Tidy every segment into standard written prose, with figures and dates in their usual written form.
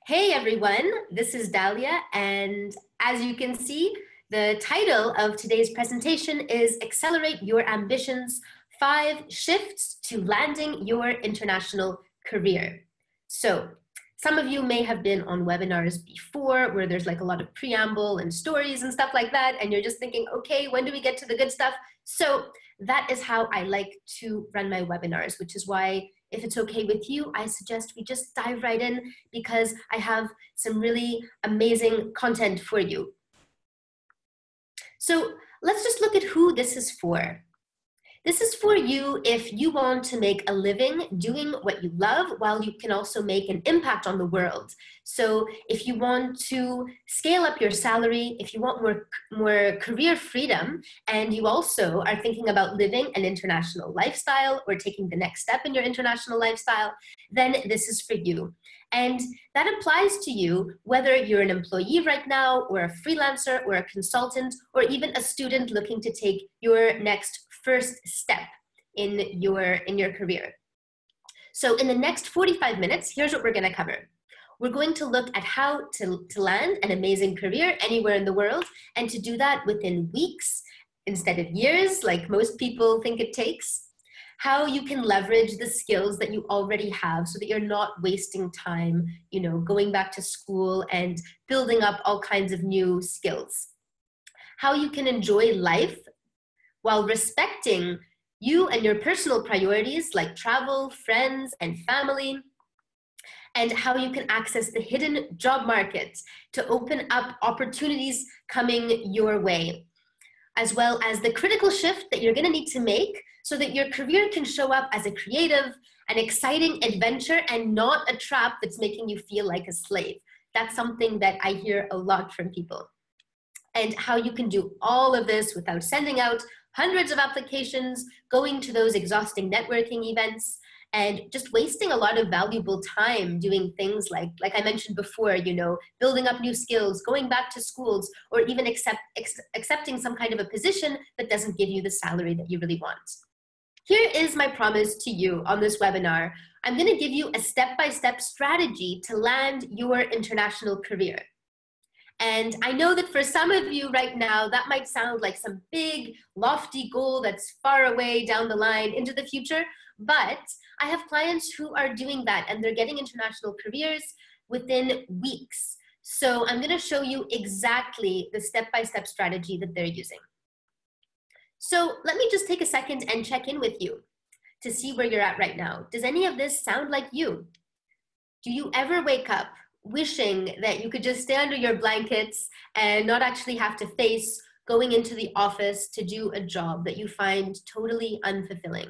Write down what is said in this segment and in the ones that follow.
Hey everyone, this is Dahlia, and as you can see, the title of today's presentation is Accelerate Your Ambitions, 5 Shifts to Landing Your International Career. So, some of you may have been on webinars before where there's like a lot of preamble and stories and stuff like that, and you're just thinking, okay, when do we get to the good stuff? So that is how I like to run my webinars, which is why, if it's okay with you, I suggest we just dive right in because I have some really amazing content for you. So let's just look at who this is for. This is for you if you want to make a living doing what you love while you can also make an impact on the world. So if you want to scale up your salary, if you want more career freedom, and you also are thinking about living an international lifestyle or taking the next step in your international lifestyle, then this is for you. And that applies to you whether you're an employee right now or a freelancer or a consultant or even a student looking to take your next first step in your career. So in the next 45 minutes, here's what we're going to cover. We're going to look at how to land an amazing career anywhere in the world, and to do that within weeks instead of years, like most people think it takes. How you can leverage the skills that you already have so that you're not wasting time, going back to school and building up all kinds of new skills. How you can enjoy life while respecting you and your personal priorities like travel, friends, and family, and how you can access the hidden job market to open up opportunities coming your way, as well as the critical shift that you're going to need to make so that your career can show up as a creative, an exciting adventure, and not a trap that's making you feel like a slave. That's something that I hear a lot from people. And how you can do all of this without sending out hundreds of applications, going to those exhausting networking events, and just wasting a lot of valuable time doing things like I mentioned before, building up new skills, going back to schools, or even accepting some kind of a position that doesn't give you the salary that you really want. Here is my promise to you on this webinar. I'm going to give you a step-by-step strategy to land your international career. And I know that for some of you right now, that might sound like some big, lofty goal that's far away down the line into the future, but I have clients who are doing that and they're getting international careers within weeks. So I'm going to show you exactly the step-by-step strategy that they're using. So let me just take a second and check in with you to see where you're at right now. Does any of this sound like you? Do you ever wake up wishing that you could just stay under your blankets and not actually have to face going into the office to do a job that you find totally unfulfilling?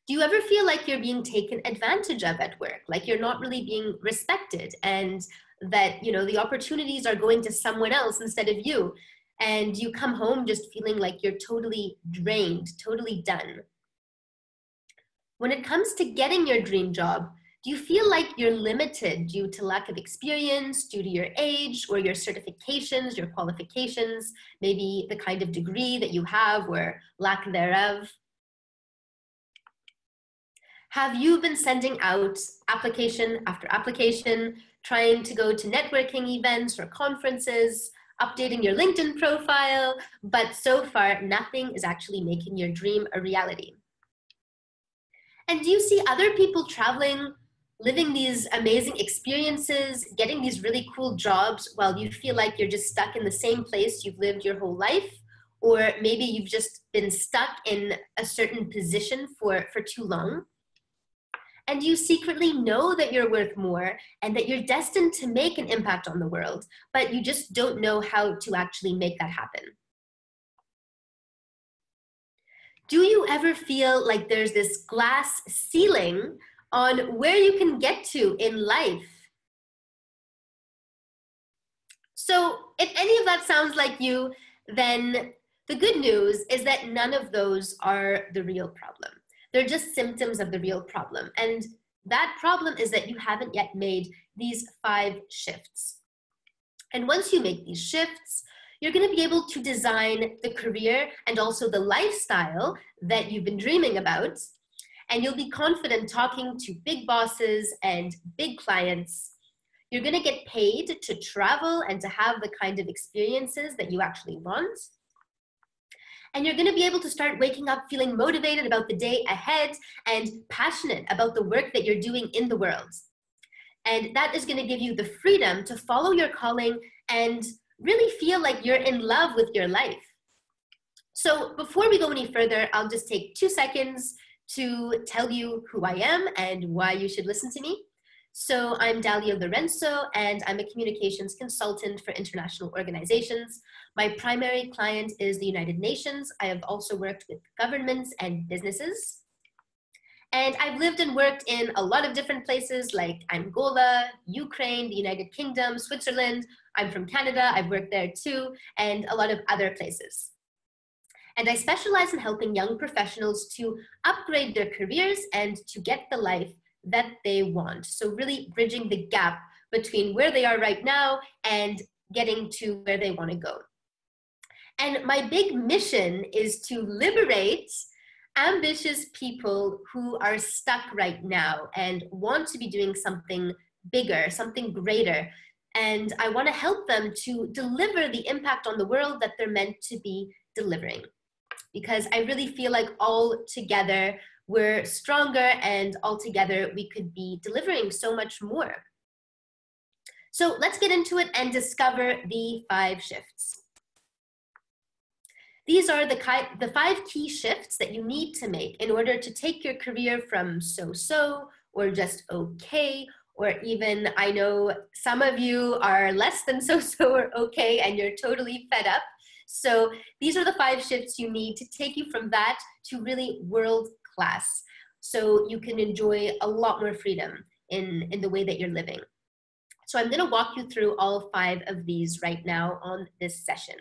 Do you ever feel like you're being taken advantage of at work, like you're not really being respected, and that the opportunities are going to someone else instead of you, and you come home just feeling like you're totally drained, totally done? When it comes to getting your dream job, do you feel like you're limited due to lack of experience, due to your age, or your certifications, your qualifications, maybe the kind of degree that you have or lack thereof? Have you been sending out application after application, trying to go to networking events or conferences, updating your LinkedIn profile, but so far nothing is actually making your dream a reality? And do you see other people traveling, living these amazing experiences, getting these really cool jobs while you feel like you're just stuck in the same place you've lived your whole life? Or maybe you've just been stuck in a certain position for too long? And you secretly know that you're worth more and that you're destined to make an impact on the world, but you just don't know how to actually make that happen. Do you ever feel like there's this glass ceiling on where you can get to in life? So if any of that sounds like you, then the good news is that none of those are the real problem. They're just symptoms of the real problem. And that problem is that you haven't yet made these 5 shifts. And once you make these shifts, you're going to be able to design the career and also the lifestyle that you've been dreaming about. and you'll be confident talking to big bosses and big clients. You're going to get paid to travel and to have the kind of experiences that you actually want. And you're going to be able to start waking up feeling motivated about the day ahead and passionate about the work that you're doing in the world. And that is going to give you the freedom to follow your calling and really feel like you're in love with your life. So before we go any further, I'll just take 2 seconds to tell you who I am and why you should listen to me. So I'm Dalia Lorenzo, and I'm a communications consultant for international organizations. My primary client is the United Nations. I have also worked with governments and businesses. And I've lived and worked in a lot of different places like Angola, Ukraine, the United Kingdom, Switzerland. I'm from Canada, I've worked there too, and a lot of other places. And I specialize in helping young professionals to upgrade their careers and to get the life that they want. So really bridging the gap between where they are right now and getting to where they want to go. And my big mission is to liberate ambitious people who are stuck right now and want to be doing something bigger, something greater. And I want to help them to deliver the impact on the world that they're meant to be delivering. Because I really feel like all together we're stronger, and all together we could be delivering so much more. So let's get into it and discover the 5 shifts. These are the 5 key shifts that you need to make in order to take your career from so-so or just okay, or even, I know some of you are less than so-so or okay and you're totally fed up. So these are the 5 shifts you need to take you from that to really world class, so you can enjoy a lot more freedom in the way that you're living. So I'm going to walk you through all 5 of these right now on this session.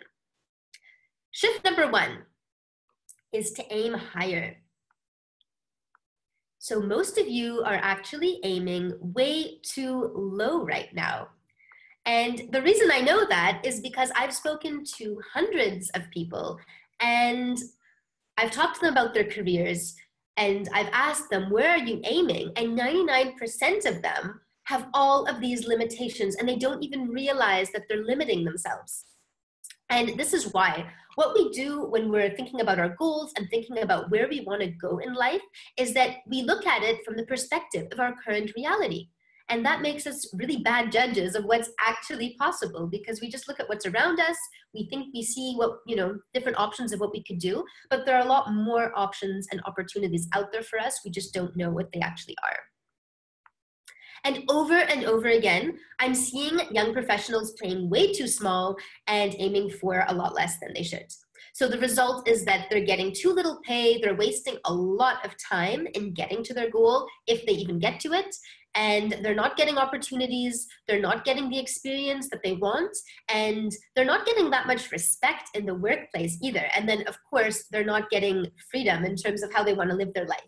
Shift number 1 is to aim higher. So most of you are actually aiming way too low right now. And the reason I know that is because I've spoken to hundreds of people and I've talked to them about their careers, and I've asked them, where are you aiming? And 99% of them have all of these limitations, and they don't even realize that they're limiting themselves. And this is why what we do when we're thinking about our goals and thinking about where we want to go in life is that we look at it from the perspective of our current reality. And that makes us really bad judges of what's actually possible, because we just look at what's around us. We think we see what, different options of what we could do, but there are a lot more options and opportunities out there for us. We just don't know what they actually are. And over again, I'm seeing young professionals playing way too small and aiming for a lot less than they should. So the result is that they're getting too little pay, they're wasting a lot of time in getting to their goal, if they even get to it, and they're not getting opportunities, they're not getting the experience that they want, and they're not getting that much respect in the workplace either. And then, of course, they're not getting freedom in terms of how they want to live their life.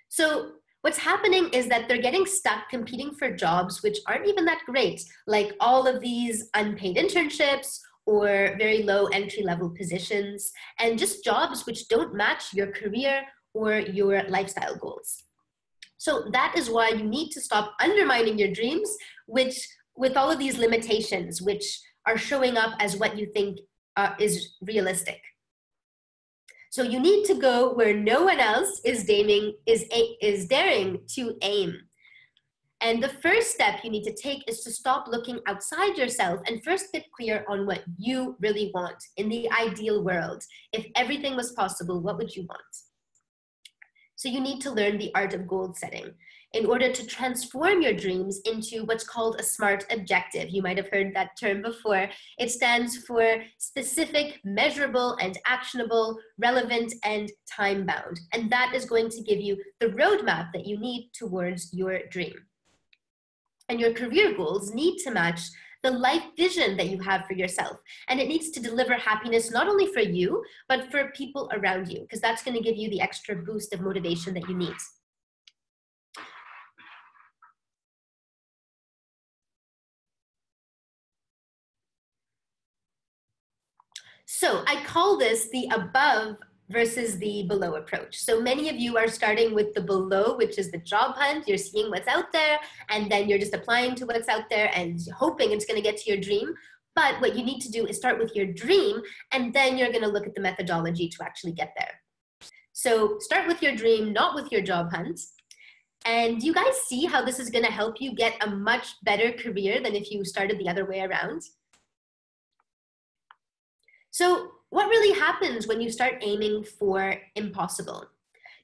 So what's happening is that they're getting stuck competing for jobs which aren't even that great, like all of these unpaid internships or very low entry-level positions, and just jobs which don't match your career or your lifestyle goals. So that is why you need to stop undermining your dreams, which with all of these limitations, which are showing up as what you think is realistic. So you need to go where no one else is daring to aim. And the first step you need to take is to stop looking outside yourself and first get clear on what you really want in the ideal world. If everything was possible, what would you want? So you need to learn the art of goal setting in order to transform your dreams into what's called a SMART objective. You might have heard that term before. It stands for specific, measurable, and actionable, relevant, and time-bound. And that is going to give you the roadmap that you need towards your dream. And your career goals need to match the life vision that you have for yourself. And it needs to deliver happiness not only for you, but for people around you, because that's going to give you the extra boost of motivation that you need. So I call this the above versus the below approach. So many of you are starting with the below, which is the job hunt. You're seeing what's out there, and then you're just applying to what's out there and hoping it's going to get to your dream. But what you need to do is start with your dream, and then you're going to look at the methodology to actually get there. So start with your dream, not with your job hunt. And you guys see how this is going to help you get a much better career than if you started the other way around? So what really happens when you start aiming for impossible?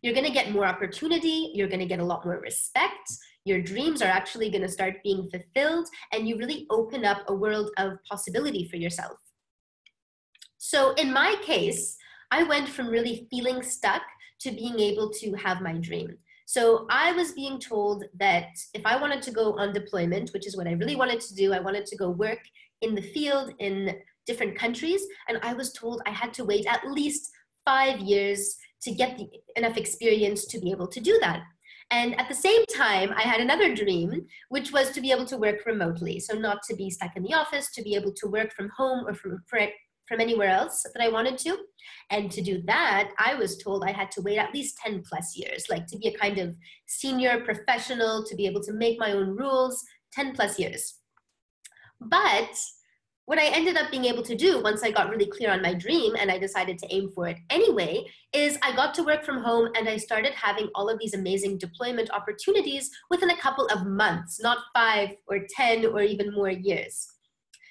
You're going to get more opportunity, you're going to get a lot more respect, your dreams are actually going to start being fulfilled, and you really open up a world of possibility for yourself. So in my case, I went from really feeling stuck to being able to have my dream. So I was being told that if I wanted to go on deployment, which is what I really wanted to do, I wanted to go work in the field in different countries, and I was told I had to wait at least 5 years to get enough experience to be able to do that. And at the same time, I had another dream, which was to be able to work remotely. So not to be stuck in the office, to be able to work from home or from anywhere else that I wanted to. And to do that, I was told I had to wait at least 10 plus years, like to be a kind of senior professional, to be able to make my own rules, 10 plus years. But what I ended up being able to do once I got really clear on my dream and I decided to aim for it anyway, is I got to work from home and I started having all of these amazing deployment opportunities within a couple of months, not 5 or 10 or even more years.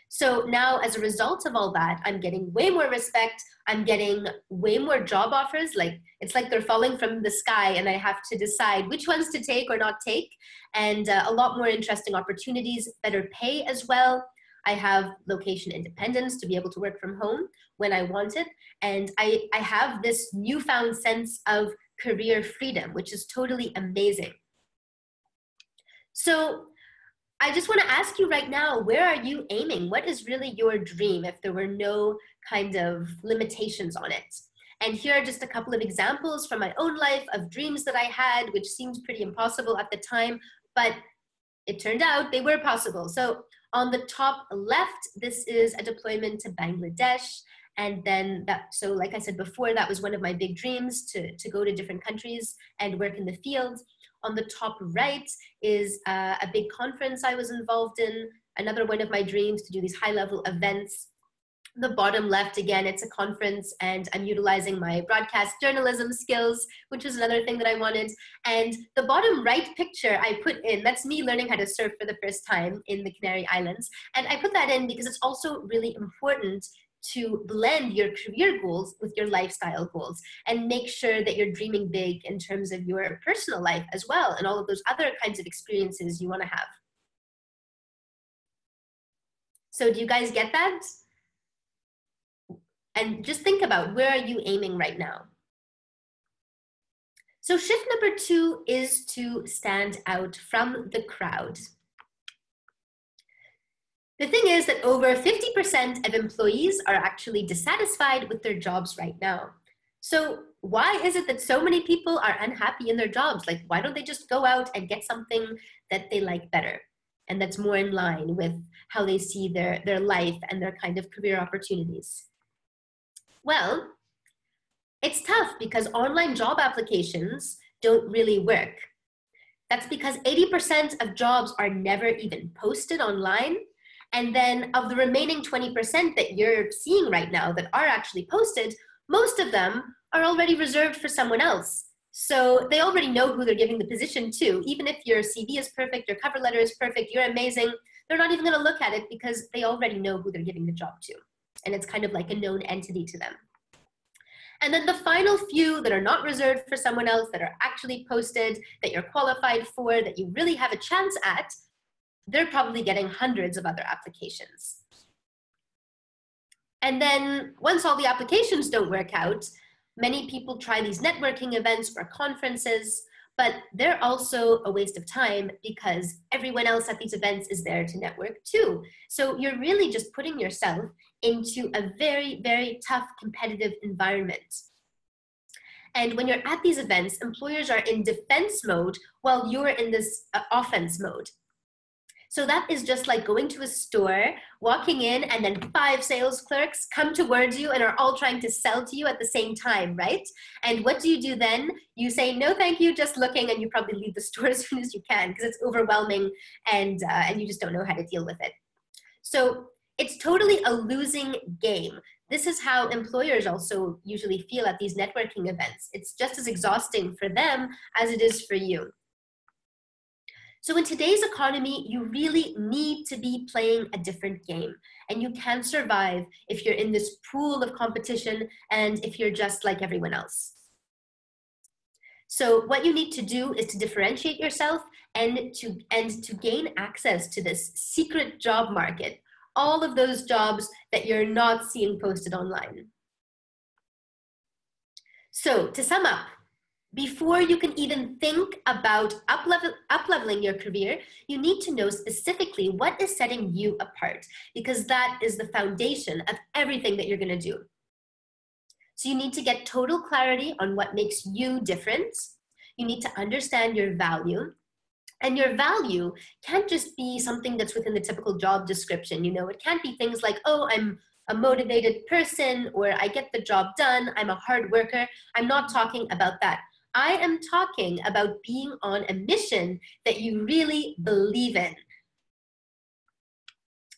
So now as a result of all that, I'm getting way more respect. I'm getting way more job offers. Like it's like they're falling from the sky and I have to decide which ones to take or not take. And a lot more interesting opportunities, better pay as well. I have location independence to be able to work from home when I want it. And I have this newfound sense of career freedom, which is totally amazing. So I just want to ask you right now, where are you aiming? What is really your dream if there were no kind of limitations on it? And here are just a couple of examples from my own life of dreams that I had, which seemed pretty impossible at the time, but it turned out they were possible. So on the top left, this is a deployment to Bangladesh. And then so like I said before, that was one of my big dreams, to go to different countries and work in the field. On the top right is a big conference I was involved in, another one of my dreams, to do these high-level events. The bottom left, again, it's a conference and I'm utilizing my broadcast journalism skills, which was another thing that I wanted. And the bottom right picture I put in, that's me learning how to surf for the first time in the Canary Islands. And I put that in because it's also really important to blend your career goals with your lifestyle goals and make sure that you're dreaming big in terms of your personal life as well and all of those other kinds of experiences you want to have. So do you guys get that? And just think about, where are you aiming right now? So shift number 2 is to stand out from the crowd. The thing is that over 50% of employees are actually dissatisfied with their jobs right now. So why is it that so many people are unhappy in their jobs? Like, why don't they just go out and get something that they like better and that's more in line with how they see their life and their kind of career opportunities? Well, it's tough because online job applications don't really work. That's because 80% of jobs are never even posted online. And then of the remaining 20% that you're seeing right now that are actually posted, most of them are already reserved for someone else. So they already know who they're giving the position to. Even if your CV is perfect, your cover letter is perfect, you're amazing, they're not even going to look at it because they already know who they're giving the job to. And it's kind of like a known entity to them. And then the final few that are not reserved for someone else, that are actually posted, that you're qualified for, that you really have a chance at, they're probably getting hundreds of other applications. And then once all the applications don't work out, many people try these networking events or conferences, but they're also a waste of time because everyone else at these events is there to network too. So you're really just putting yourself into a very, very tough competitive environment. And when you're at these events, employers are in defense mode while you're in this offense mode. So that is just like going to a store, walking in, and then 5 sales clerks come towards you and are all trying to sell to you at the same time, right? And what do you do then? You say, no, thank you, just looking, and you probably leave the store as soon as you can because it's overwhelming and you just don't know how to deal with it. So it's totally a losing game. This is how employers also usually feel at these networking events. It's just as exhausting for them as it is for you. So in today's economy, you really need to be playing a different game. And you can survive if you're in this pool of competition and if you're just like everyone else. So what you need to do is to differentiate yourself and to gain access to this secret job market, all of those jobs that you're not seeing posted online. So to sum up, before you can even think about up-leveling your career, you need to know specifically what is setting you apart, because that is the foundation of everything that you're going to do. So you need to get total clarity on what makes you different. You need to understand your value. And your value can't just be something that's within the typical job description. It can't be things like, oh, I'm a motivated person, or I get the job done, I'm a hard worker. I'm not talking about that. I am talking about being on a mission that you really believe in.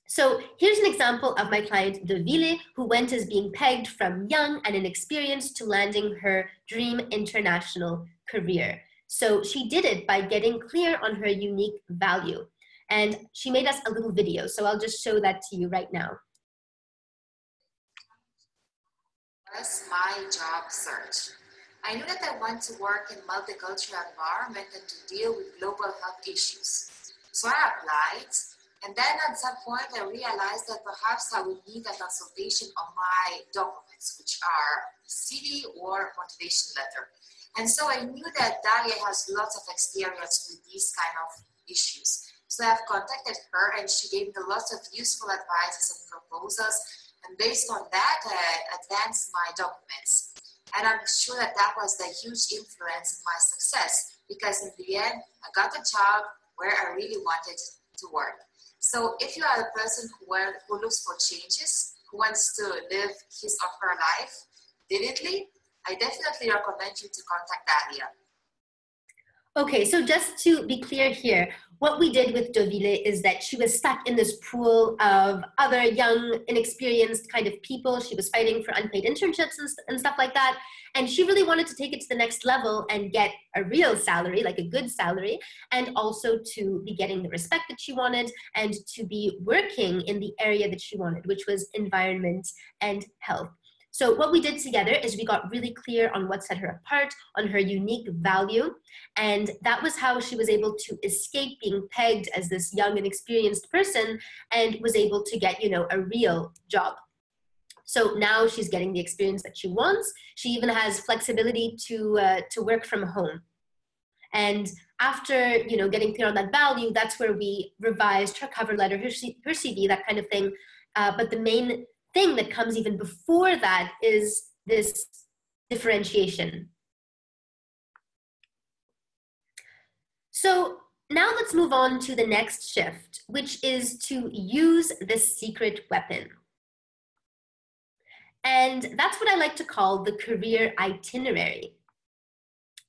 So here's an example of my client Deville, who went as being pegged from young and inexperienced to landing her dream international career. So she did it by getting clear on her unique value. And she made us a little video. So I'll just show that to you right now. Was my job search. I knew that I want to work in multicultural environment and to deal with global health issues. So I applied, and then at some point I realized that perhaps I would need a consultation on my documents, which are CV or motivation letter. And so I knew that Dalia has lots of experience with these kind of issues. So I've contacted her and she gave me lots of useful advices and proposals. And based on that, I advanced my documents. And I'm sure that that was the huge influence in my success, because in the end, I got a job where I really wanted to work. So if you are a person who looks for changes, who wants to live his or her life vividly, I definitely recommend you to contact Dalia. Okay, so just to be clear here, what we did with Deville is that she was stuck in this pool of other young, inexperienced kind of people. She was fighting for unpaid internships and stuff like that. And she really wanted to take it to the next level and get a real salary, like a good salary, and also to be getting the respect that she wanted and to be working in the area that she wanted, which was environment and health. So what we did together is we got really clear on what set her apart, on her unique value, and that was how she was able to escape being pegged as this young and experienced person and was able to get, a real job. So now she's getting the experience that she wants. She even has flexibility to work from home. And after, getting clear on that value, that's where we revised her cover letter, her CV, that kind of thing. But the main thing that comes even before that is this differentiation. So now let's move on to the next shift, which is to use the secret weapon. And that's what I like to call the career itinerary.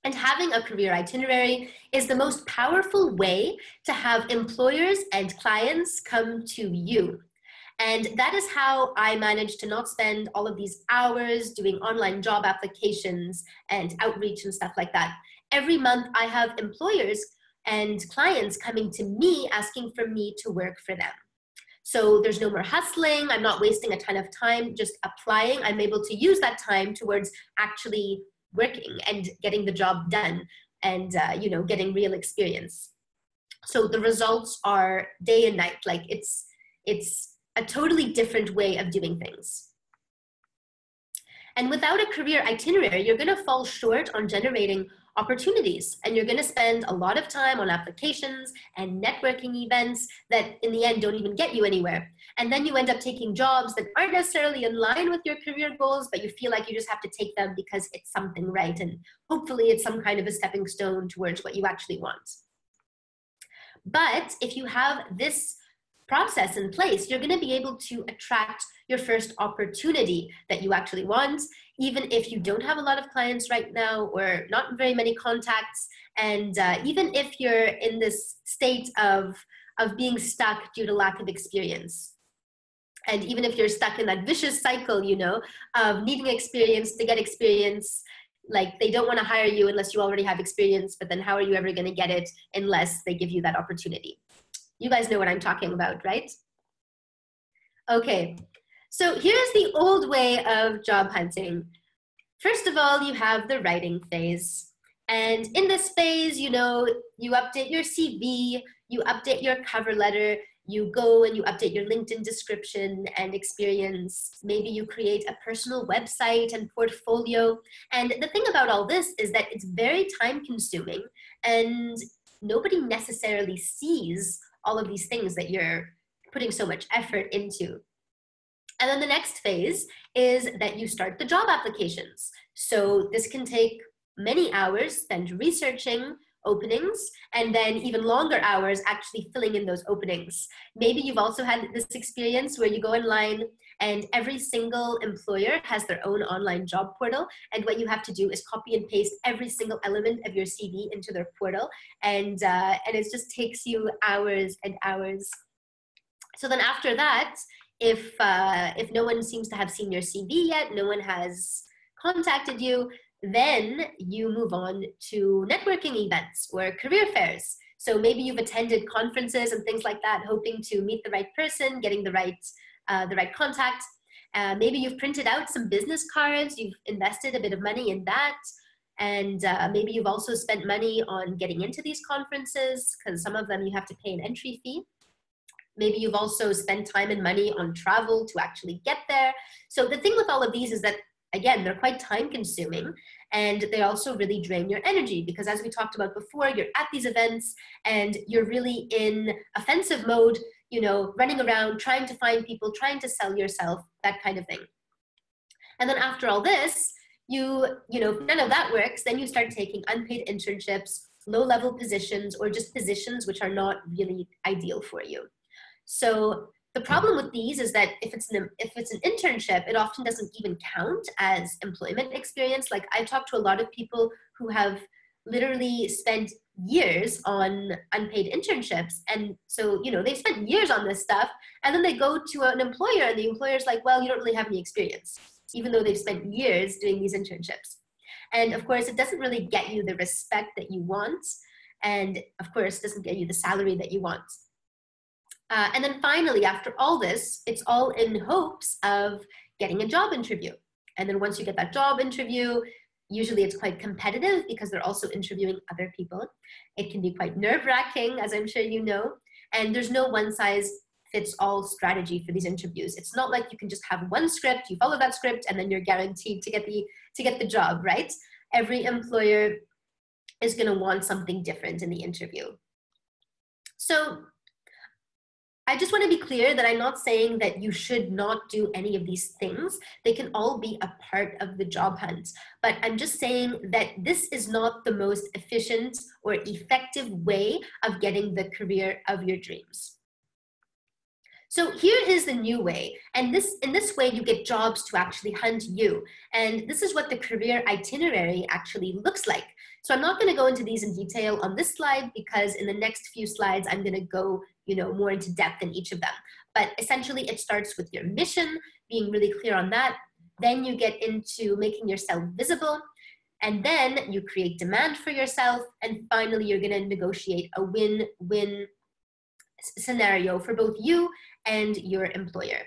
And having a career itinerary is the most powerful way to have employers and clients come to you. And that is how I managed to not spend all of these hours doing online job applications and outreach and stuff like that. Every month I have employers and clients coming to me asking for me to work for them. So there's no more hustling. I'm not wasting a ton of time just applying. I'm able to use that time towards actually working and getting the job done and getting real experience. So the results are day and night. Like it's a totally different way of doing things. And without a career itinerary, you're going to fall short on generating opportunities, and you're going to spend a lot of time on applications and networking events that in the end don't even get you anywhere. And then you end up taking jobs that aren't necessarily in line with your career goals, but you feel like you just have to take them because it's something right, and hopefully it's some kind of a stepping stone towards what you actually want. But if you have this process in place, you're going to be able to attract your first opportunity that you actually want, even if you don't have a lot of clients right now or not very many contacts. And even if you're in this state of being stuck due to lack of experience. And even if you're stuck in that vicious cycle, you know, of needing experience to get experience, like they don't want to hire you unless you already have experience, but then how are you ever going to get it unless they give you that opportunity? You guys know what I'm talking about, right? Okay, so here's the old way of job hunting. First of all, you have the writing phase. And in this phase, you know, you update your CV, you update your cover letter, you go and you update your LinkedIn description and experience. Maybe you create a personal website and portfolio. And the thing about all this is that it's very time consuming and nobody necessarily sees all of these things that you're putting so much effort into. And then the next phase is that you start the job applications. So this can take many hours spent researching openings and then even longer hours actually filling in those openings. Maybe you've also had this experience where you go online and every single employer has their own online job portal, and what you have to do is copy and paste every single element of your CV into their portal, and it just takes you hours and hours. So then after that, if no one seems to have seen your CV yet, no one has contacted you, then you move on to networking events or career fairs. So maybe you've attended conferences and things like that, hoping to meet the right person, getting the right contact. Maybe you've printed out some business cards, you've invested a bit of money in that. And maybe you've also spent money on getting into these conferences, because some of them you have to pay an entry fee. Maybe you've also spent time and money on travel to actually get there. So the thing with all of these is that, again, they're quite time consuming, and they also really drain your energy, because as we talked about before, you're at these events and you're really in offensive mode, you know, running around, trying to find people, trying to sell yourself, that kind of thing. And then after all this, you know, if none of that works, then you start taking unpaid internships, low-level positions, or just positions which are not really ideal for you. So the problem with these is that if it's an internship, it often doesn't even count as employment experience. Like, I've talked to a lot of people who have literally spent years on unpaid internships. And so, you know, they've spent years on this stuff, and then they go to an employer and the employer's like, well, you don't really have any experience, even though they've spent years doing these internships. And of course, it doesn't really get you the respect that you want. And of course, it doesn't get you the salary that you want. And then finally, after all this, it's all in hopes of getting a job interview. And then once you get that job interview, usually it's quite competitive because they're also interviewing other people. It can be quite nerve-wracking, as I'm sure you know. And there's no one-size-fits-all strategy for these interviews. It's not like you can just have one script, you follow that script, and then you're guaranteed to get the job, right? Every employer is going to want something different in the interview. So I just want to be clear that I'm not saying that you should not do any of these things. They can all be a part of the job hunt. But I'm just saying that this is not the most efficient or effective way of getting the career of your dreams. So here is the new way. And in this way, you get jobs to actually hunt you. And this is what the career itinerary actually looks like. So I'm not going to go into these in detail on this slide, because in the next few slides, I'm going to go, you know, more into depth in each of them. But essentially, it starts with your mission, being really clear on that. Then you get into making yourself visible. And then you create demand for yourself. And finally, you're going to negotiate a win-win scenario for both you and your employer.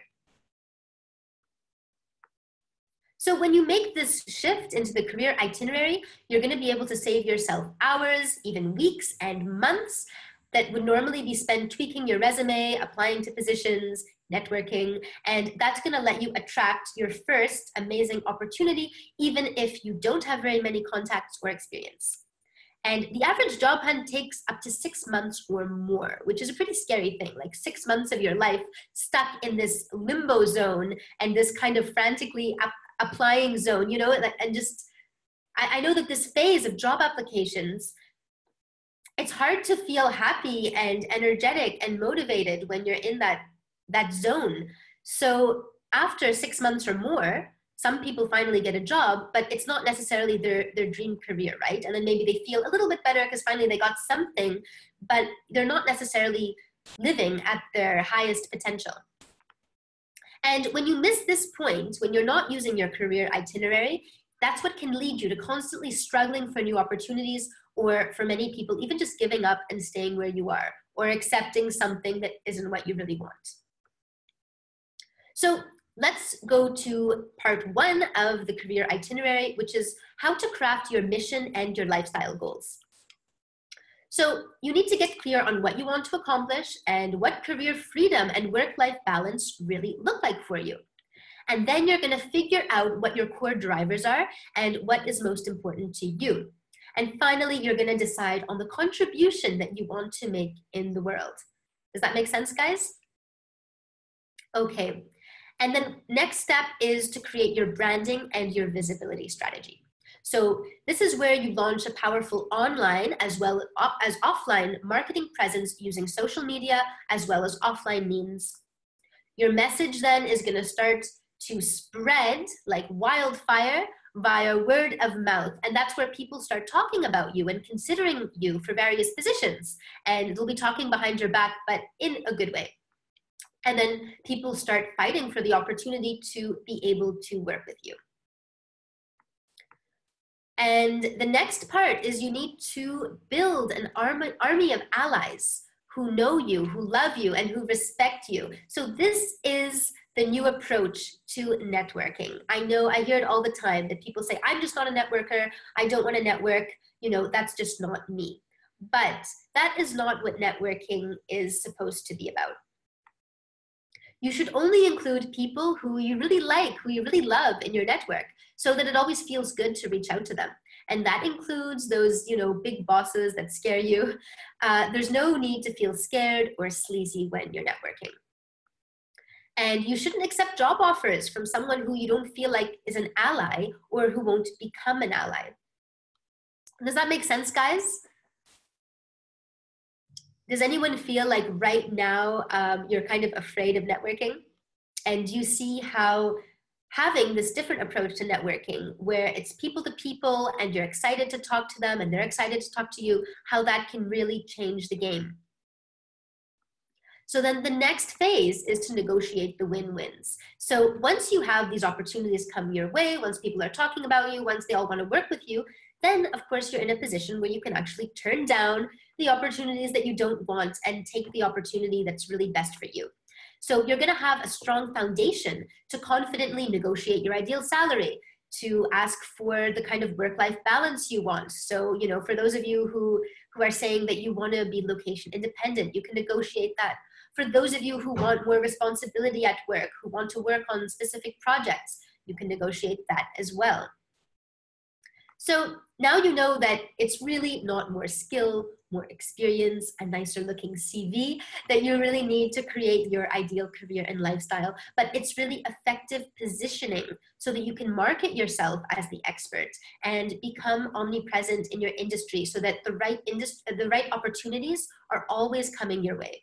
So when you make this shift into the career itinerary, you're going to be able to save yourself hours, even weeks and months that would normally be spent tweaking your resume, applying to positions, networking, and that's going to let you attract your first amazing opportunity, even if you don't have very many contacts or experience. And the average job hunt takes up to 6 months or more, which is a pretty scary thing, like 6 months of your life stuck in this limbo zone and this kind of frantically applying zone, you know, and just, I know that this phase of job applications, it's hard to feel happy and energetic and motivated when you're in that zone. So after 6 months or more, some people finally get a job, but it's not necessarily their dream career, right? And then maybe they feel a little bit better because finally they got something, but they're not necessarily living at their highest potential. And when you miss this point, when you're not using your career itinerary, that's what can lead you to constantly struggling for new opportunities, or for many people, even just giving up and staying where you are, or accepting something that isn't what you really want. So let's go to part 1 of the career itinerary, which is how to craft your mission and your lifestyle goals. So you need to get clear on what you want to accomplish and what career freedom and work-life balance really look like for you. And then you're going to figure out what your core drivers are and what is most important to you. And finally, you're going to decide on the contribution that you want to make in the world. Does that make sense, guys? Okay. And then next step is to create your branding and your visibility strategy. So this is where you launch a powerful online as well as offline marketing presence using social media as well as offline means. Your message then is going to start to spread like wildfire via word of mouth. And that's where people start talking about you and considering you for various positions. And they'll be talking behind your back, but in a good way. And then people start fighting for the opportunity to be able to work with you. And the next part is you need to build an army of allies who know you, who love you, and who respect you. So this is the new approach to networking. I know I hear it all the time that people say, I'm just not a networker. I don't want to network. You know, that's just not me. But that is not what networking is supposed to be about. You should only include people who you really like, who you really love in your network, so that it always feels good to reach out to them. And that includes those, big bosses that scare you. There's no need to feel scared or sleazy when you're networking. And you shouldn't accept job offers from someone who you don't feel like is an ally or who won't become an ally. Does that make sense, guys? Does anyone feel like right now you're kind of afraid of networking? And you see how having this different approach to networking, where it's people to people and you're excited to talk to them and they're excited to talk to you, how that can really change the game. So then the next phase is to negotiate the win-wins. So once you have these opportunities come your way, once people are talking about you, once they all want to work with you, then of course you're in a position where you can actually turn down the opportunities that you don't want and take the opportunity that's really best for you. So you're going to have a strong foundation to confidently negotiate your ideal salary, to ask for the kind of work-life balance you want. So, for those of you who are saying that you want to be location independent, you can negotiate that. For those of you who want more responsibility at work, who want to work on specific projects, you can negotiate that as well. So now you know that it's really not more skill, more experience, a nicer looking CV that you really need to create your ideal career and lifestyle, but it's really effective positioning so that you can market yourself as the expert and become omnipresent in your industry so that the right opportunities are always coming your way.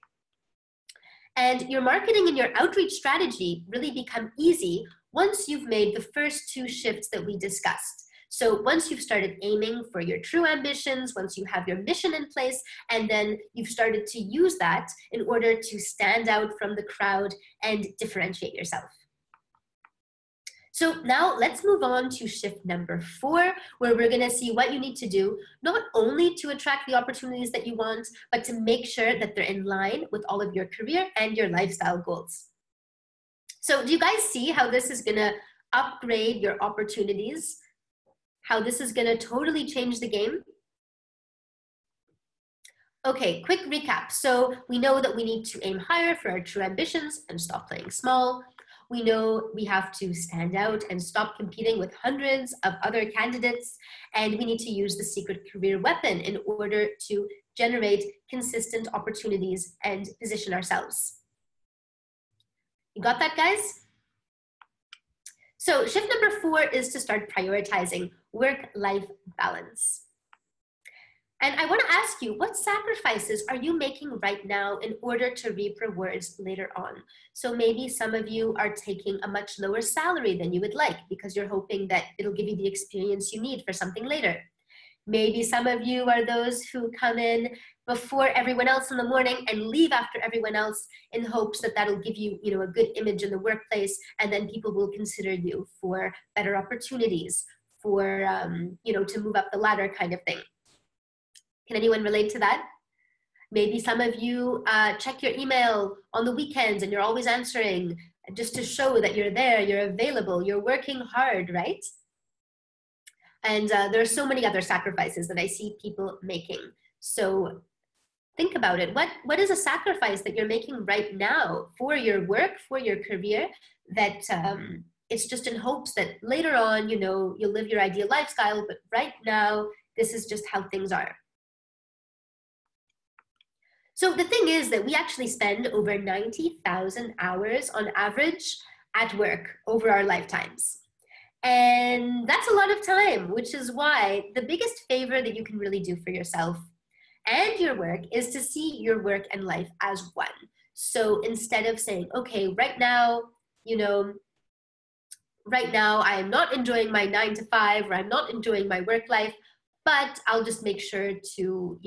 And your marketing and your outreach strategy really become easy once you've made the first 2 shifts that we discussed. So once you've started aiming for your true ambitions, once you have your mission in place, and then you've started to use that in order to stand out from the crowd and differentiate yourself. So now let's move on to shift number 4, where we're going to see what you need to do, not only to attract the opportunities that you want, but to make sure that they're in line with all of your career and your lifestyle goals. So do you guys see how this is going to upgrade your opportunities? How this is going to totally change the game? Okay, quick recap. So we know that we need to aim higher for our true ambitions and stop playing small. We know we have to stand out and stop competing with hundreds of other candidates. And we need to use the secret career weapon in order to generate consistent opportunities and position ourselves. You got that, guys? So shift number 4 is to start prioritizing work-life balance. And I want to ask you, what sacrifices are you making right now in order to reap rewards later on? So maybe some of you are taking a much lower salary than you would like because you're hoping that it'll give you the experience you need for something later. Maybe some of you are those who come in before everyone else in the morning and leave after everyone else in hopes that that'll give you, a good image in the workplace, and then people will consider you for better opportunities, for, to move up the ladder kind of thing. Can anyone relate to that? Maybe some of you check your email on the weekends and you're always answering just to show that you're there, you're available, you're working hard, right? And there are so many other sacrifices that I see people making. So think about it. What is a sacrifice that you're making right now for your work, for your career, that it's just in hopes that later on, you'll live your ideal lifestyle, but right now, this is just how things are. So the thing is that we actually spend over 90,000 hours on average at work over our lifetimes. And that's a lot of time, which is why the biggest favor that you can really do for yourself and your work is to see your work and life as one. So instead of saying, okay, right now I am not enjoying my 9 to 5, or I'm not enjoying my work life, but I'll just make sure to,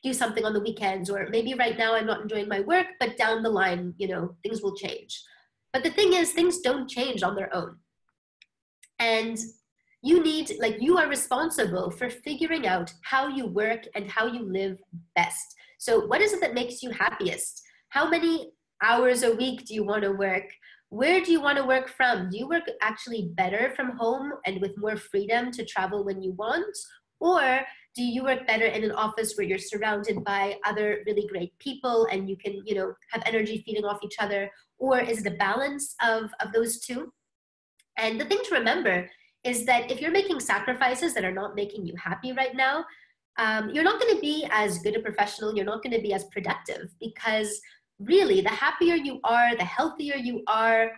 do something on the weekends, or maybe right now I'm not enjoying my work, but down the line, things will change. But the thing is, things don't change on their own. And you are responsible for figuring out how you work and how you live best. So what is it that makes you happiest? How many hours a week do you want to work? Where do you want to work from? Do you work actually better from home and with more freedom to travel when you want? Or do you work better in an office where you're surrounded by other really great people and you can, have energy feeding off each other? Or is it a balance of those two? And the thing to remember is that if you're making sacrifices that are not making you happy right now, you're not going to be as good a professional, you're not going to be as productive, because really the happier you are, the healthier you are,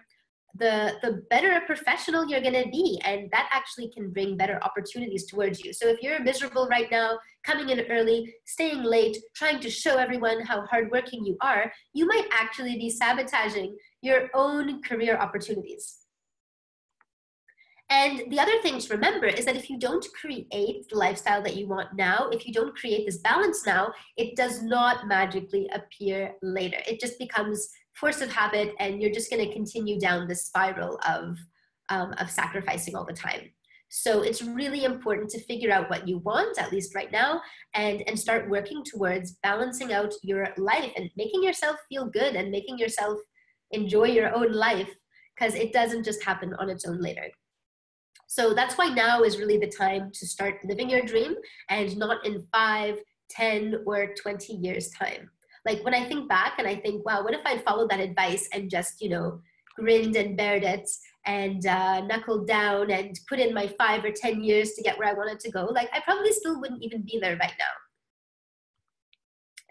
the better a professional you're going to be, and that actually can bring better opportunities towards you. So if you're miserable right now, coming in early, staying late, trying to show everyone how hardworking you are, you might actually be sabotaging your own career opportunities. And the other thing to remember is that if you don't create the lifestyle that you want now, if you don't create this balance now, it does not magically appear later. It just becomes force of habit, and you're just going to continue down this spiral of sacrificing all the time. So it's really important to figure out what you want, at least right now, and start working towards balancing out your life and making yourself feel good and making yourself enjoy your own life, because it doesn't just happen on its own later. So that's why now is really the time to start living your dream, and not in 5, 10, or 20 years time. Like when I think back and I think, wow, what if I'd followed that advice and just, grinned and bared it and knuckled down and put in my 5 or 10 years to get where I wanted to go, like I probably still wouldn't even be there right now.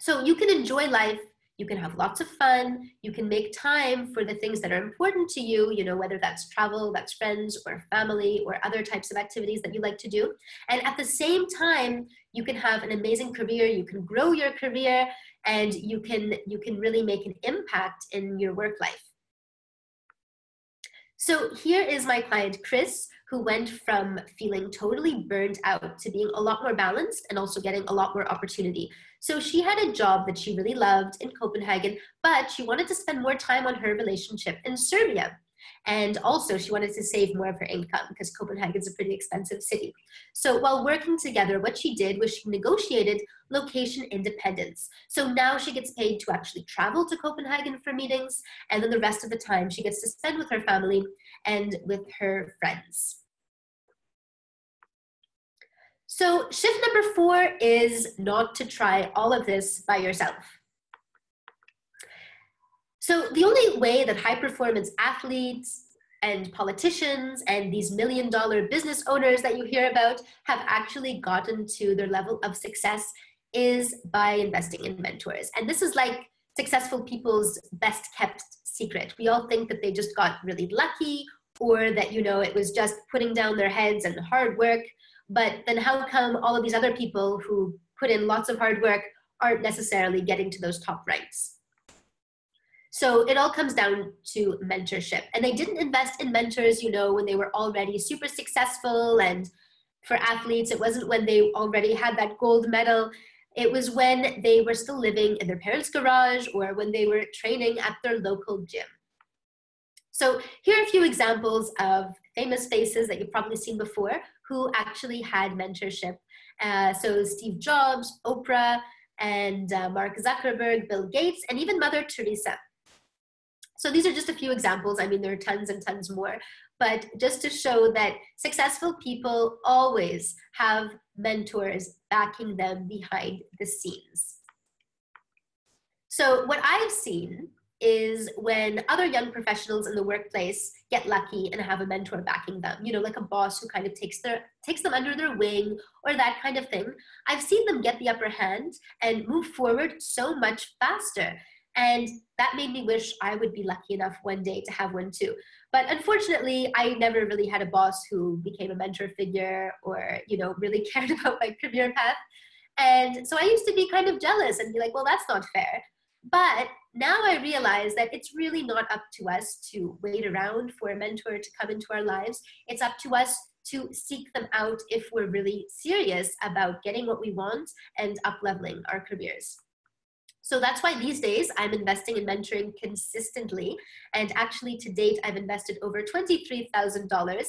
So you can enjoy life, you can have lots of fun, you can make time for the things that are important to you, whether that's travel, that's friends or family or other types of activities that you like to do. And at the same time, you can have an amazing career, you can grow your career, and you can really make an impact in your work life. So here is my client, Chris, who went from feeling totally burned out to being a lot more balanced and also getting a lot more opportunity. So she had a job that she really loved in Copenhagen, but she wanted to spend more time on her relationship in Serbia. And also she wanted to save more of her income because Copenhagen's a pretty expensive city. So while working together, what she did was she negotiated location independence. So now she gets paid to actually travel to Copenhagen for meetings, and then the rest of the time she gets to spend with her family and with her friends. So shift number 4 is not to try all of this by yourself. So the only way that high-performance athletes and politicians and these million-dollar business owners that you hear about have actually gotten to their level of success is by investing in mentors. And this is like successful people's best-kept secret. We all think that they just got really lucky, or that, it was just putting down their heads and hard work. But then how come all of these other people who put in lots of hard work aren't necessarily getting to those top ranks. So it all comes down to mentorship. And they didn't invest in mentors, you know, when they were already super successful. And for athletes, it wasn't when they already had that gold medal. It was when they were still living in their parents' garage or when they were training at their local gym. So here are a few examples of famous faces that you've probably seen before who actually had mentorship. So Steve Jobs, Oprah, and Mark Zuckerberg, Bill Gates, and even Mother Teresa. So these are just a few examples. I mean, there are tons and tons more, but just to show that successful people always have mentors backing them behind the scenes. So what I've seen is when other young professionals in the workplace get lucky and have a mentor backing them, you know, like a boss who kind of takes them under their wing or that kind of thing, I've seen them get the upper hand and move forward so much faster. And that made me wish I would be lucky enough one day to have one too. But unfortunately, I never really had a boss who became a mentor figure or, you know, really cared about my career path. And so I used to be kind of jealous and be like, well, that's not fair. But now I realize that it's really not up to us to wait around for a mentor to come into our lives. It's up to us to seek them out if we're really serious about getting what we want and up-leveling our careers. So that's why these days I'm investing in mentoring consistently. And actually to date, I've invested over $23,000,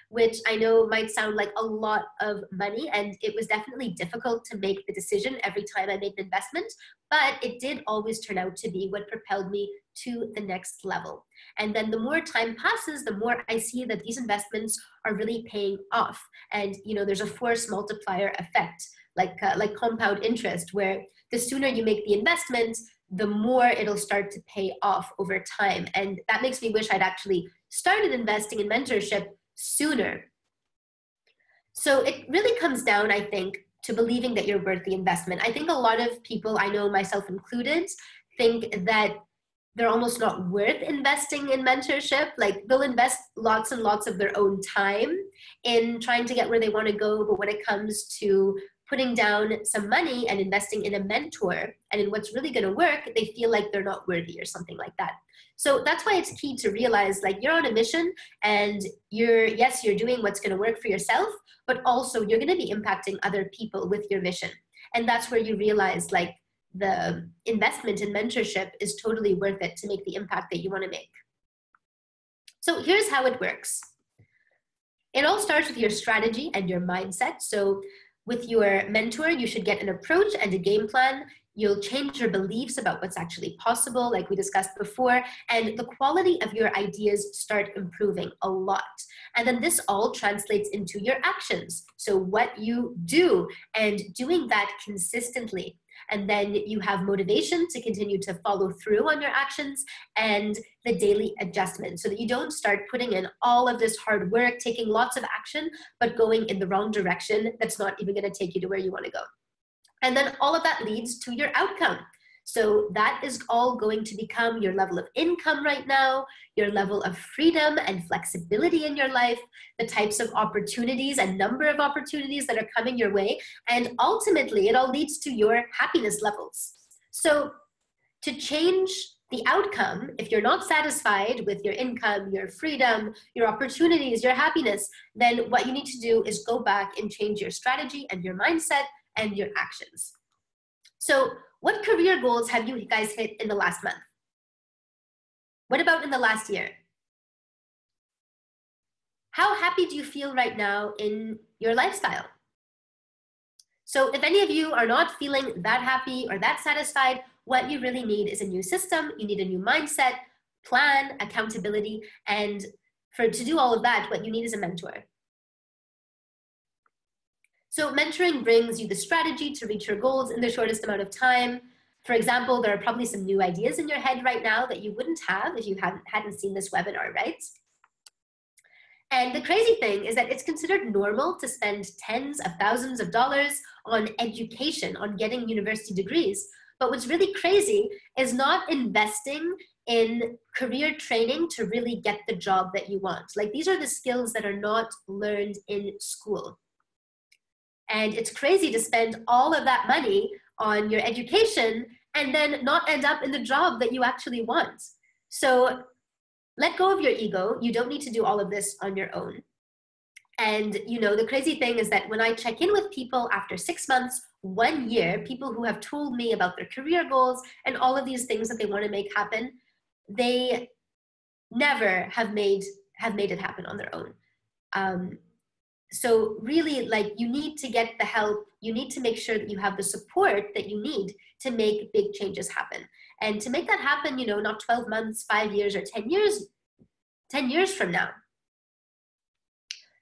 which I know might sound like a lot of money. And it was definitely difficult to make the decision every time I made an investment, but it did always turn out to be what propelled me to the next level. And then the more time passes, the more I see that these investments are really paying off. And, you know, there's a force multiplier effect, like compound interest, where the sooner you make the investment, the more it'll start to pay off over time. And that makes me wish I'd actually started investing in mentorship sooner. So it really comes down, I think, to believing that you're worth the investment. I think a lot of people, I know myself included, think that they're almost not worth investing in mentorship. Like they'll invest lots and lots of their own time in trying to get where they want to go. But when it comes to putting down some money and investing in a mentor and in what's really going to work, they feel like they're not worthy or something like that. So that's why it's key to realize like you're on a mission and you're doing what's going to work for yourself, but also you're going to be impacting other people with your mission. And that's where you realize like the investment in mentorship is totally worth it to make the impact that you want to make. So here's how it works. It all starts with your strategy and your mindset. So with your mentor, you should get an approach and a game plan. You'll change your beliefs about what's actually possible, like we discussed before, and the quality of your ideas start improving a lot. And then this all translates into your actions. So what you do and doing that consistently. And then you have motivation to continue to follow through on your actions and the daily adjustment so that you don't start putting in all of this hard work, taking lots of action, but going in the wrong direction that's not even going to take you to where you want to go. And then all of that leads to your outcome. So that is all going to become your level of income right now, your level of freedom and flexibility in your life, the types of opportunities and number of opportunities that are coming your way. And ultimately, it all leads to your happiness levels. So to change the outcome, if you're not satisfied with your income, your freedom, your opportunities, your happiness, then what you need to do is go back and change your strategy and your mindset and your actions. So what career goals have you guys hit in the last month? What about in the last year? How happy do you feel right now in your lifestyle? So if any of you are not feeling that happy or that satisfied, what you really need is a new system. You need a new mindset, plan, accountability, and to do all of that, what you need is a mentor. So mentoring brings you the strategy to reach your goals in the shortest amount of time. For example, there are probably some new ideas in your head right now that you wouldn't have if you hadn't seen this webinar, right? And the crazy thing is that it's considered normal to spend tens of thousands of dollars on education, on getting university degrees. But what's really crazy is not investing in career training to really get the job that you want. Like these are the skills that are not learned in school. And it's crazy to spend all of that money on your education and then not end up in the job that you actually want. So let go of your ego. You don't need to do all of this on your own. And you know, the crazy thing is that when I check in with people after 6 months, 1 year, people who have told me about their career goals and all of these things that they want to make happen, they never have made it happen on their own. So really, like, you need to get the help. You need to make sure that you have the support that you need to make big changes happen. And to make that happen, you know, not 12 months, 5 years, or 10 years from now.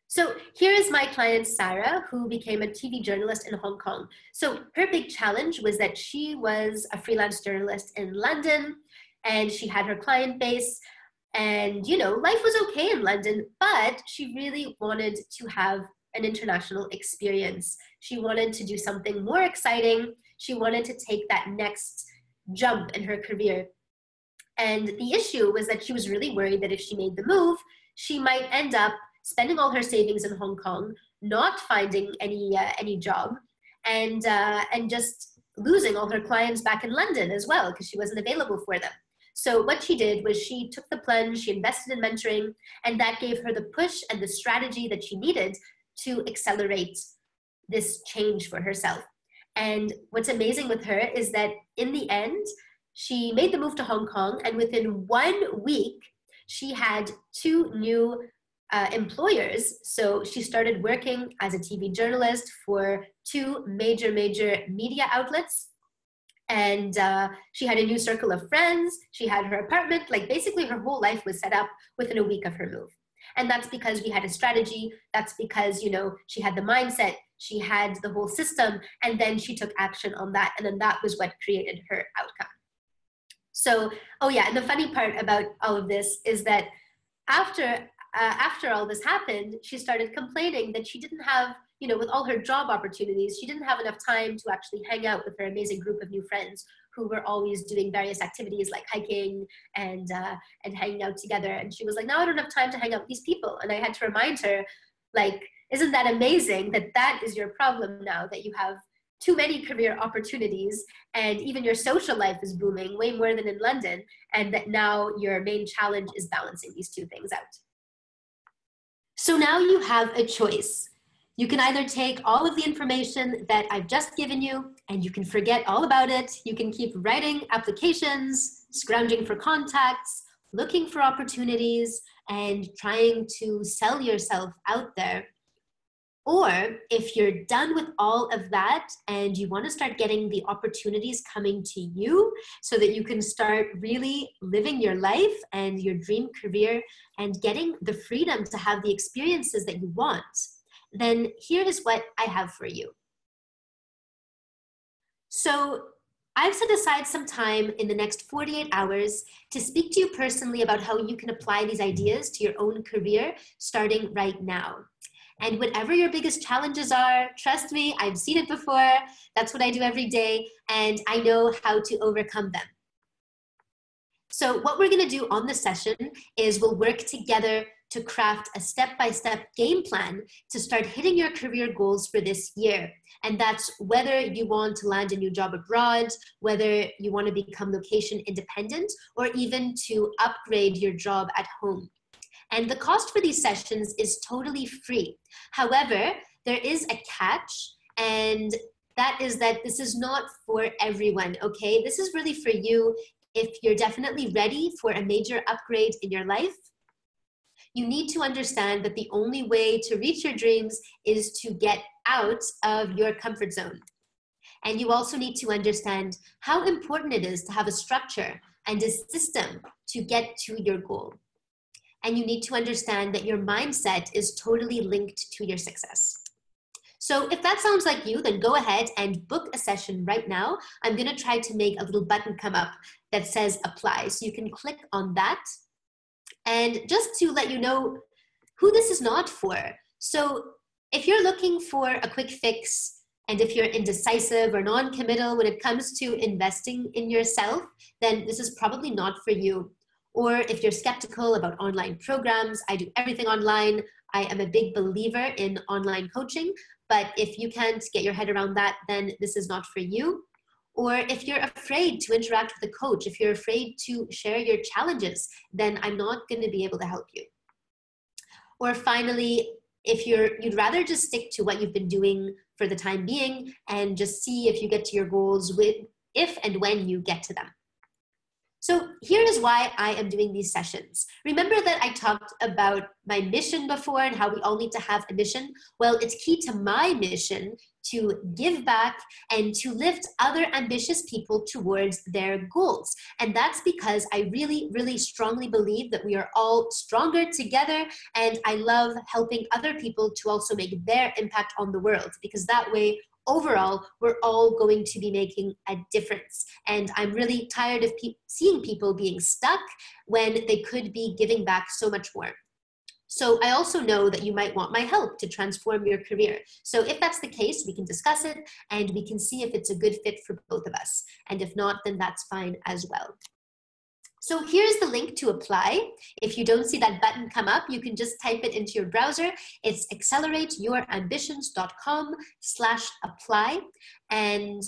So here is my client, Sarah, who became a TV journalist in Hong Kong. So her big challenge was that she was a freelance journalist in London, and she had her client base. And, you know, life was okay in London, but she really wanted to have an international experience. She wanted to do something more exciting. She wanted to take that next jump in her career. And the issue was that she was really worried that if she made the move, she might end up spending all her savings in Hong Kong, not finding any job, and just losing all her clients back in London as well, because she wasn't available for them. So what she did was she took the plunge, she invested in mentoring, and that gave her the push and the strategy that she needed to accelerate this change for herself. And what's amazing with her is that in the end, she made the move to Hong Kong, and within 1 week, she had 2 new employers. So she started working as a TV journalist for 2 major media outlets. And she had a new circle of friends. She had her apartment. Like, basically her whole life was set up within a week of her move. And that's because we had a strategy. That's because, you know, she had the mindset, she had the whole system, and then she took action on that. And then that was what created her outcome. So, oh yeah, and the funny part about all of this is that after all this happened, she started complaining that she didn't have, you know, with all her job opportunities, she didn't have enough time to actually hang out with her amazing group of new friends who were always doing various activities like hiking and hanging out together. And she was like, now I don't have time to hang out with these people. And I had to remind her, like, isn't that amazing that that is your problem now, that you have too many career opportunities and even your social life is booming way more than in London, and that now your main challenge is balancing these 2 things out. So now you have a choice. You can either take all of the information that I've just given you and you can forget all about it. You can keep writing applications, scrounging for contacts, looking for opportunities, and trying to sell yourself out there. Or if you're done with all of that and you want to start getting the opportunities coming to you so that you can start really living your life and your dream career and getting the freedom to have the experiences that you want, then here is what I have for you. So I've set aside some time in the next 48 hours to speak to you personally about how you can apply these ideas to your own career starting right now. And whatever your biggest challenges are, trust me, I've seen it before. That's what I do every day, and I know how to overcome them. So what we're going to do on this session is we'll work together to craft a step-by-step game plan to start hitting your career goals for this year. And that's whether you want to land a new job abroad, whether you want to become location independent, or even to upgrade your job at home. And the cost for these sessions is totally free. However, there is a catch, and that is that this is not for everyone, okay? This is really for you if you're definitely ready for a major upgrade in your life. You need to understand that the only way to reach your dreams is to get out of your comfort zone. And you also need to understand how important it is to have a structure and a system to get to your goal. And you need to understand that your mindset is totally linked to your success. So if that sounds like you, then go ahead and book a session right now. I'm going to try to make a little button come up that says apply. So you can click on that. And just to let you know who this is not for. So if you're looking for a quick fix, and if you're indecisive or non-committal when it comes to investing in yourself, then this is probably not for you. Or if you're skeptical about online programs, I do everything online. I am a big believer in online coaching. But if you can't get your head around that, then this is not for you. Or if you're afraid to interact with a coach, if you're afraid to share your challenges, then I'm not going to be able to help you. Or finally, if you'd rather just stick to what you've been doing for the time being and just see if you get to your goals if and when you get to them. So here is why I am doing these sessions. Remember that I talked about my mission before and how we all need to have a mission? Well, it's key to my mission to give back and to lift other ambitious people towards their goals. And that's because I really, really strongly believe that we are all stronger together, and I love helping other people to also make their impact on the world, because that way, overall, we're all going to be making a difference. And I'm really tired of seeing people being stuck when they could be giving back so much more. So I also know that you might want my help to transform your career. So if that's the case, we can discuss it and we can see if it's a good fit for both of us. And if not, then that's fine as well. So here's the link to apply. If you don't see that button come up, you can just type it into your browser. It's accelerateYourAmbitions.com/apply. And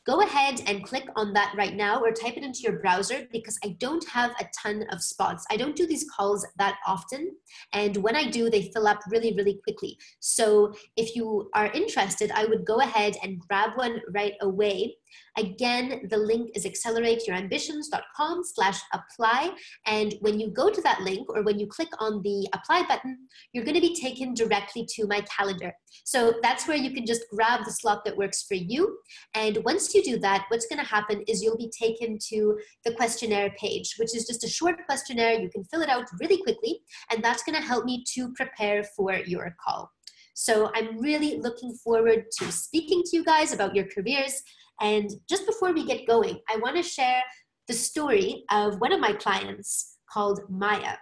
go ahead and click on that right now, or type it into your browser, because I don't have a ton of spots. I don't do these calls that often. And when I do, they fill up really, really quickly. So if you are interested, I would go ahead and grab one right away. Again, the link is accelerateYourAmbitions.com/apply. And when you go to that link, or when you click on the apply button, you're going to be taken directly to my calendar. So that's where you can just grab the slot that works for you. And once you do that, what's going to happen is you'll be taken to the questionnaire page, which is just a short questionnaire. You can fill it out really quickly, and that's going to help me to prepare for your call. So I'm really looking forward to speaking to you guys about your careers. And just before we get going, I want to share the story of one of my clients called Maya.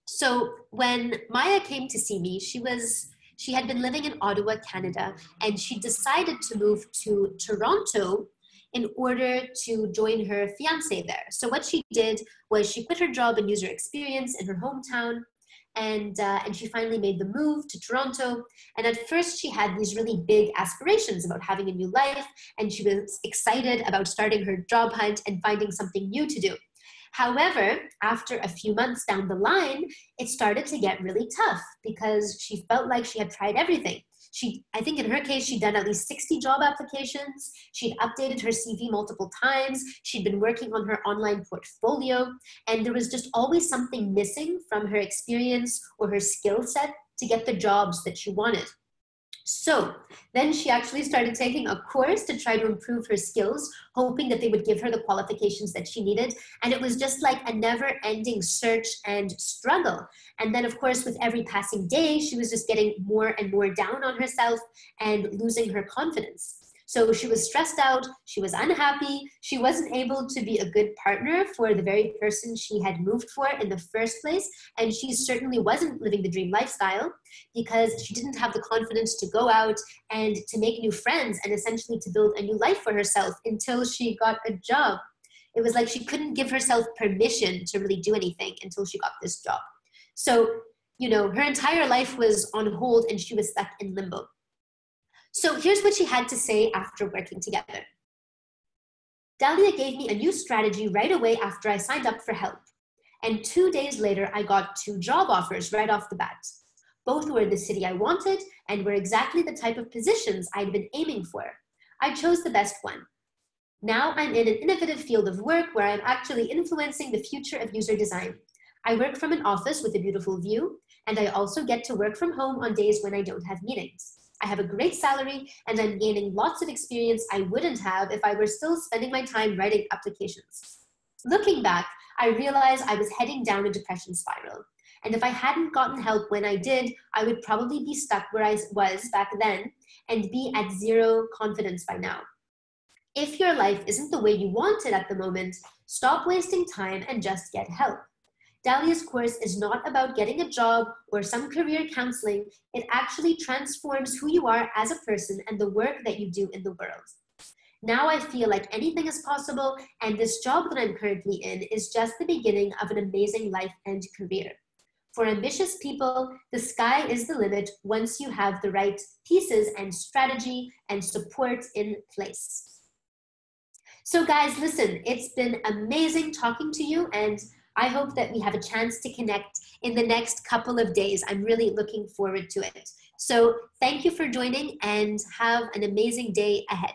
So when Maya came to see me, she had been living in Ottawa, Canada, and she decided to move to Toronto in order to join her fiancé there. So what she did was she quit her job and user experience in her hometown, and she finally made the move to Toronto. And at first she had these really big aspirations about having a new life, and she was excited about starting her job hunt and finding something new to do. However, after a few months down the line, it started to get really tough because she felt like she had tried everything. I think in her case, she'd done at least 60 job applications. She'd updated her CV multiple times. She'd been working on her online portfolio, and there was just always something missing from her experience or her skill set to get the jobs that she wanted. So then she actually started taking a course to try to improve her skills, hoping that they would give her the qualifications that she needed. And it was just like a never-ending search and struggle. And then, of course, with every passing day, she was just getting more and more down on herself and losing her confidence. So she was stressed out, she was unhappy, she wasn't able to be a good partner for the very person she had moved for in the first place, and she certainly wasn't living the dream lifestyle because she didn't have the confidence to go out and to make new friends and essentially to build a new life for herself until she got a job. It was like she couldn't give herself permission to really do anything until she got this job. So, her entire life was on hold and she was stuck in limbo. So here's what she had to say after working together. Dahlia gave me a new strategy right away after I signed up for help. And 2 days later, I got 2 job offers right off the bat. Both were in the city I wanted and were exactly the type of positions I'd been aiming for. I chose the best one. Now I'm in an innovative field of work where I'm actually influencing the future of user design. I work from an office with a beautiful view, and I also get to work from home on days when I don't have meetings. I have a great salary, and I'm gaining lots of experience I wouldn't have if I were still spending my time writing applications. Looking back, I realized I was heading down a depression spiral. And if I hadn't gotten help when I did, I would probably be stuck where I was back then and be at zero confidence by now. If your life isn't the way you want it at the moment, stop wasting time and just get help. Dahlia's course is not about getting a job or some career counseling. It actually transforms who you are as a person and the work that you do in the world. Now I feel like anything is possible, and this job that I'm currently in is just the beginning of an amazing life and career. For ambitious people, the sky is the limit once you have the right pieces and strategy and support in place. So guys, listen, it's been amazing talking to you, and I hope that we have a chance to connect in the next couple of days. I'm really looking forward to it. So thank you for joining, and have an amazing day ahead.